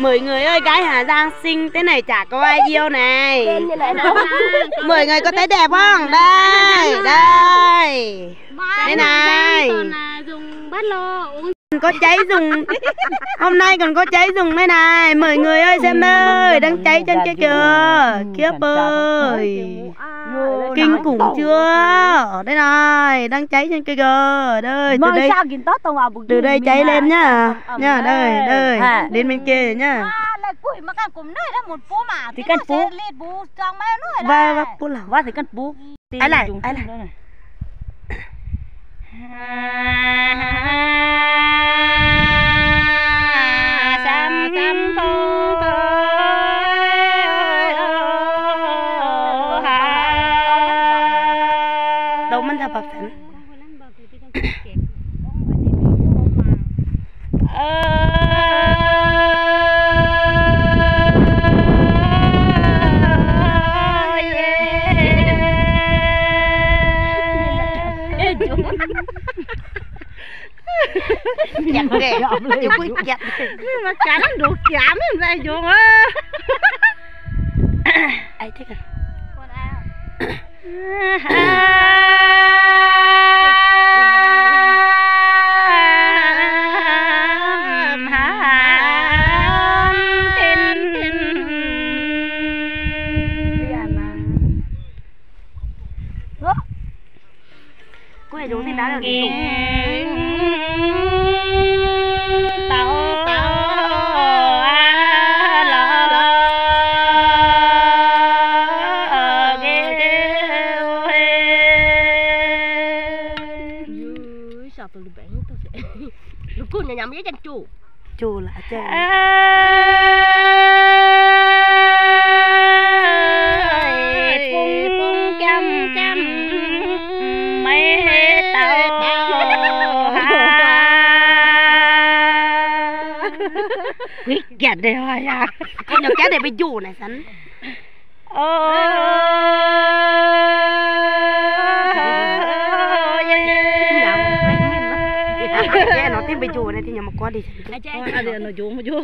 Mời người ơi, gái Hà Giang xinh thế này chả có ai yêu này. Mời người có thấy đẹp không? Đây, đây. Đây này. Dùng bát lô uống. Có cháy dùng. Hôm nay còn có cháy dùng đây này. Mời người ơi xem đây, đang cháy trên kia kìa. Kiếp ơi. Kinh khủng chưa? Ở đây này, đang cháy trên kia kìa. Đây, từ đây cháy lên nhá. Nhá, đây, đây. Đến bên kia rồi nhá. Thì căn phú. Và phú là. Và thì căn phú. Ai lại, ai lại. Đâu mình thập phận. Chặt kìa, chịu quý chặt. Mà chả nó đủ chạm em ra chuồng á. Ai thích à? Cô này đúng thì đá được cái cô nhà nhắm với chân chủ là chơi phung chăm chăm mấy tàu quyết chặt đây thôi à. Con nhỏ cháu này bị dù này sẵn. Nó tìm bị dù này thì nhà một con đi. Nó dù mà dù.